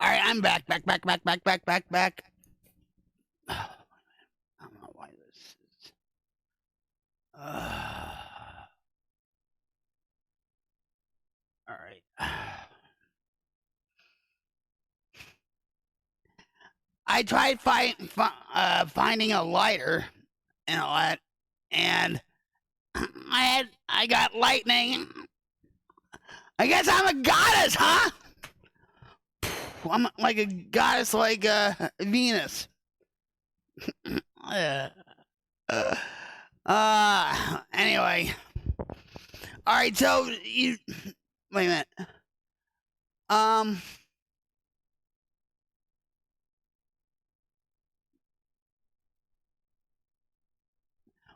All right, I'm back. Back. I don't know why this is. All right. I tried finding a lighter and all that, and I got lightning. I guess I'm a goddess, huh? I'm like a goddess, like Venus. Anyway. All right, so you wait a minute.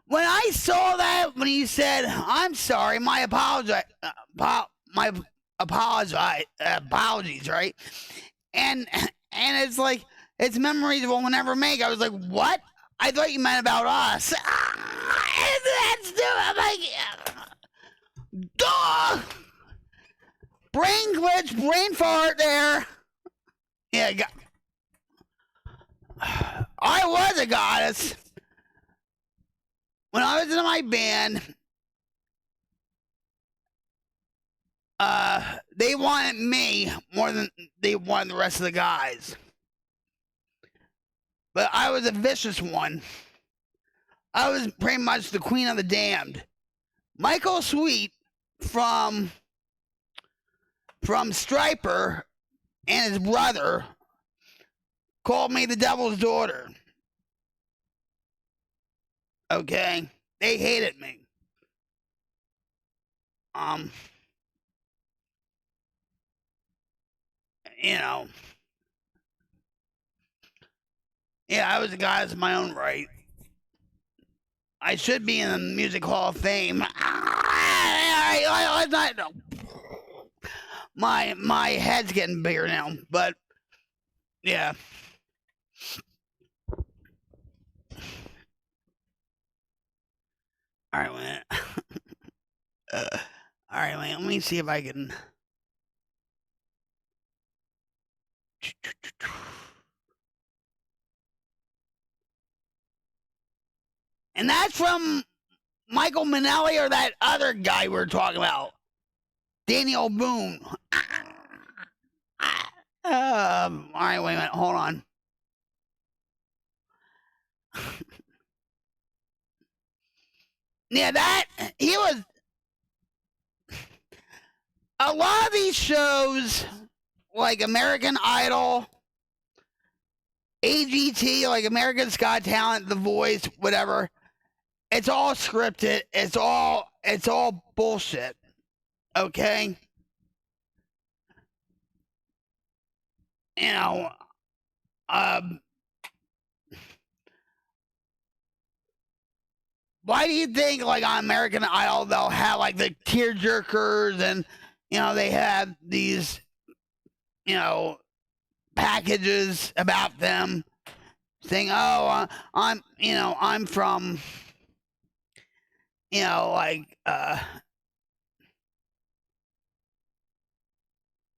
When I saw that, when he said, "I'm sorry, my apologies," right? And it's like it's memories we'll never make. I was like, "What? I thought you meant about us." That's I'm like, duh! Brain glitch, brain fart there. Yeah, I was a goddess when I was in my band. They wanted me more than they wanted the rest of the guys. But I was a vicious one. I was pretty much the queen of the damned. Michael Sweet from Striper and his brother called me the devil's daughter. Okay? They hated me. You know. Yeah, I was a goddess in my own right. I should be in the Music Hall of Fame. My head's getting bigger now, but yeah. All right, man. All right, man. Let me see if I can. And that's from Michael Minnelli or that other guy we were talking about, Daniel Boone. All right, wait a minute. Hold on. Yeah, that he was. A lot of these shows, like American Idol, AGT, like America's Got Talent, The Voice, whatever. It's all scripted. It's all bullshit. Okay. You know, why do you think like on American Idol they'll have like the tear jerkers and they have these packages about them saying, "Oh, I'm from like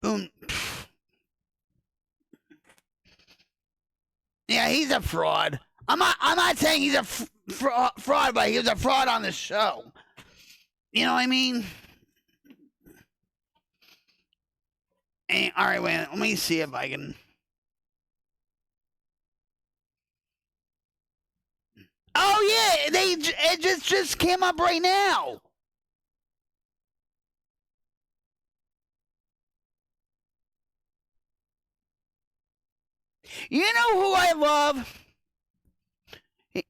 boom." Yeah, he's a fraud. I'm not saying he's a fraud, but he was a fraud on the show. You know what I mean? And, all right, wait. Let me see if I can. Oh yeah, it just came up right now. You know who I love?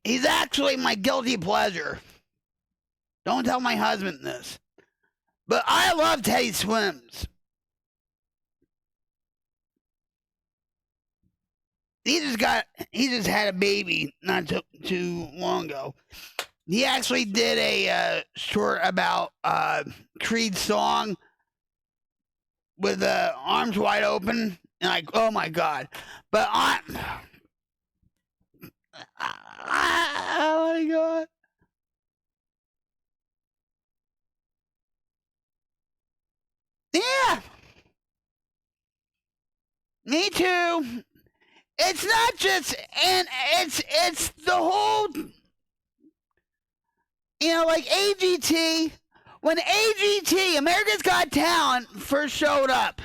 He's actually my guilty pleasure. Don't tell my husband this. But I love Teddy Swims. He just had a baby not too long ago. He actually did a short about Creed's song with arms wide open, and like, oh my god! But oh my god! Yeah. Me too. It's not just, and it's the whole, like AGT. When AGT, America's Got Talent, first showed up,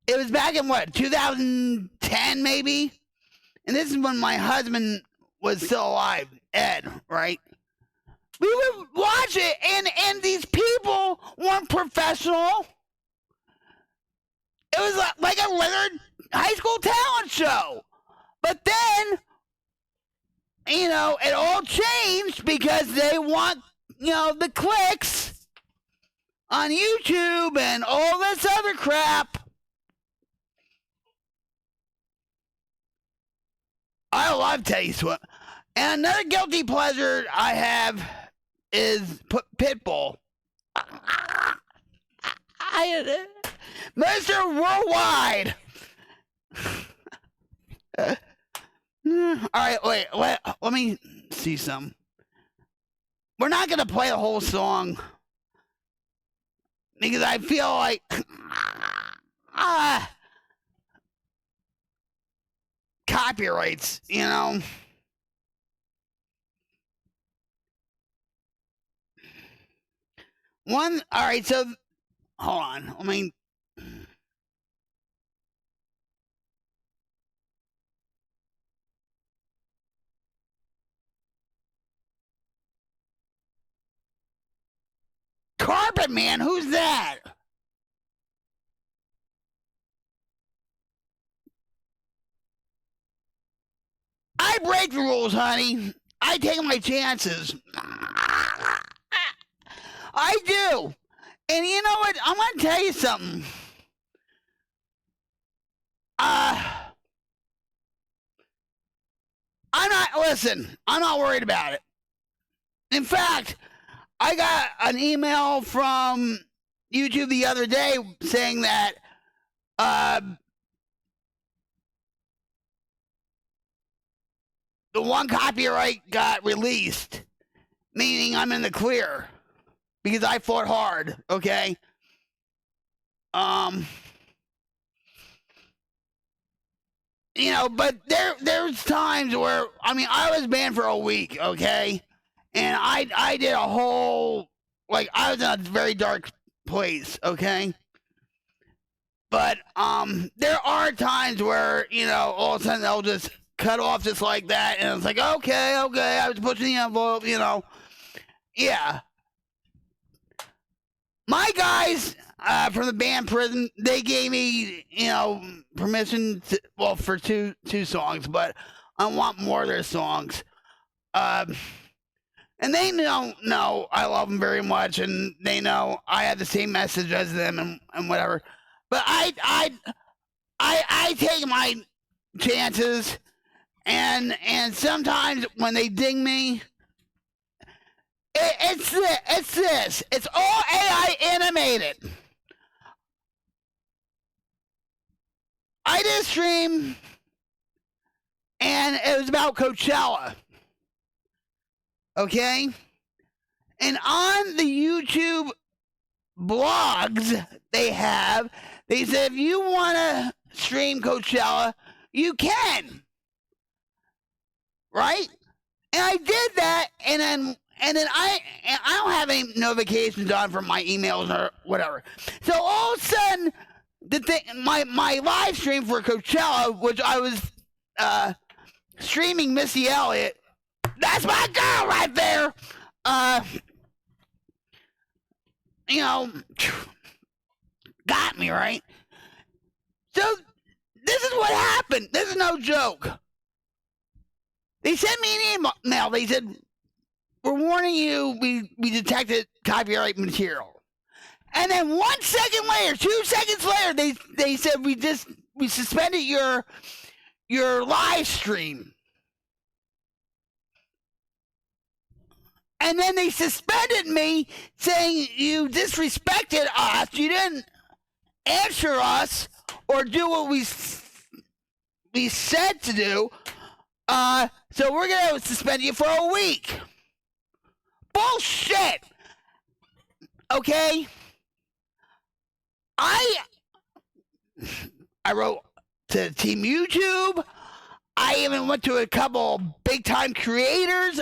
it was back in what, 2010 maybe? And this is when my husband was still alive, Ed, right? We would watch it, and these people weren't professional. It was like a regular high school talent show. But then, it all changed because they want, the clicks on YouTube and all this other crap. I love Teddy Swift. And another guilty pleasure I have is Pitbull. Mr. Worldwide. All right, wait, let me see some. We're not going to play the whole song because I feel like copyrights, All right, so hold on. I mean, Carpet Man, who's that? I break the rules, honey. I take my chances. I do. And you know what? I'm going to tell you something. I'm not worried about it. In fact, I got an email from YouTube the other day saying that the one copyright got released, meaning I'm in the clear because I fought hard, okay? But there's times where, I was banned for a week, okay? And I did a whole, I was in a very dark place, okay? But there are times where, all of a sudden they'll just cut off just like that, and it's like, okay, I was pushing the envelope, Yeah. My guys from the band Prison, they gave me, permission for two songs, but I want more of their songs. And they know I love them very much, and they know I have the same message as them and whatever. But I take my chances, and sometimes when they ding me, it's this. It's all AI animated. I did a stream, and it was about Coachella. Okay? And on the YouTube blogs they said if you want to stream Coachella, you can. Right? And I did that, and then I don't have any notifications on from my emails or whatever. So all of a sudden, my live stream for Coachella, which I was streaming Missy Elliott, that's my girl right there. Got me, right? So this is what happened. This is no joke. They sent me an email. They said, we're warning you, we detected copyright material. And then 1 second later, 2 seconds later, they said we suspended your live stream. And then they suspended me, saying you disrespected us. You didn't answer us or do what we said to do. So we're going to suspend you for a week. Bullshit. Okay? I wrote to Team YouTube. I even went to a couple big time creators.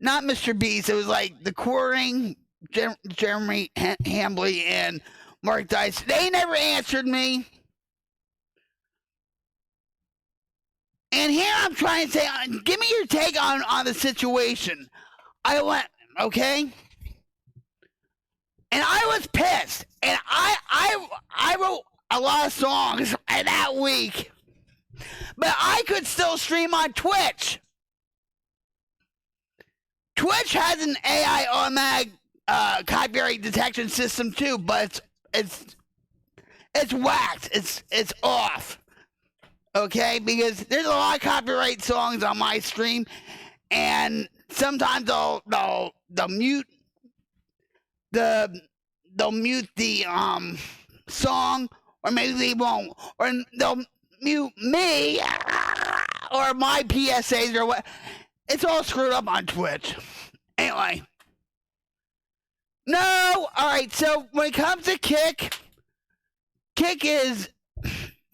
Not Mr. Beast. It was like the Quartering, Jeremy Hambley, and Mark Dice. They never answered me. And here I'm trying to say, give me your take on the situation. I went, okay? And I was pissed. And I wrote a lot of songs that week. But I could still stream on Twitch. Twitch has an AI automatic copyright detection system too, but it's whacked. It's off. Okay, because there's a lot of copyright songs on my stream, and sometimes they'll mute the song, or maybe they won't, or they'll mute me or my PSAs or what. It's all screwed up on Twitch. Anyway, no, all right. So when it comes to Kick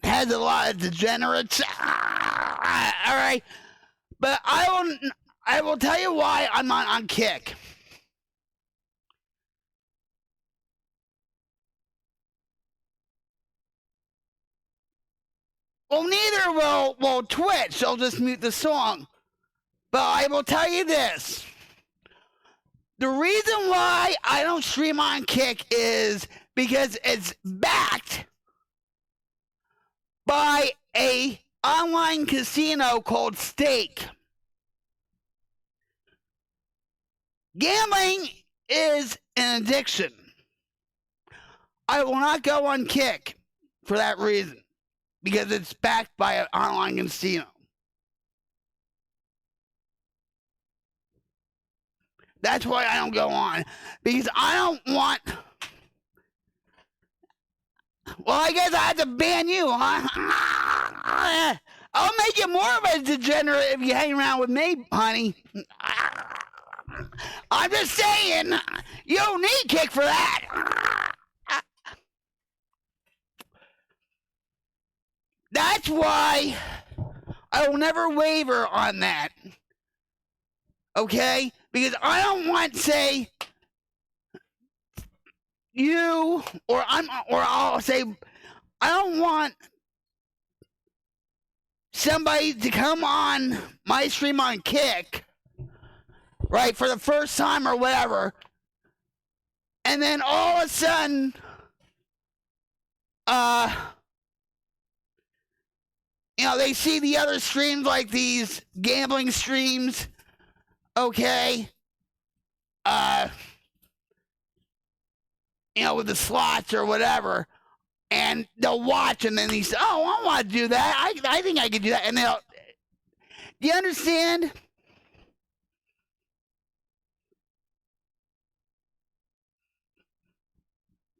has a lot of degenerates. All right, but I will tell you why I'm not on Kick. Well, neither will Twitch. They'll just mute the song. But I will tell you this. The reason why I don't stream on Kick is because it's backed by a online casino called Stake. Gambling is an addiction. I will not go on Kick for that reason, because it's backed by an online casino. That's why I don't go on, because I don't want. Well, I guess I have to ban you, huh? I'll make you more of a degenerate if you hang around with me, honey. I'm just saying, you don't need Kick for that. That's why I will never waver on that. Okay? Because I don't want, say, you, or I'll say, I don't want somebody to come on my stream on Kick, right, for the first time or whatever, and then all of a sudden, they see the other streams, like these gambling streams, okay, with the slots or whatever, and they'll watch, and then he says, oh, I want to do that. I think I could do that. And do you understand?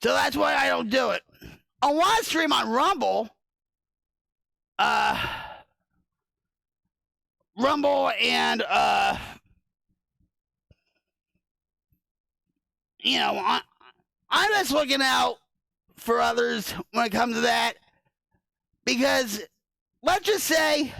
So that's why I don't do it. I want to stream on Rumble. Rumble and, I'm just looking out for others when it comes to that, because let's just say,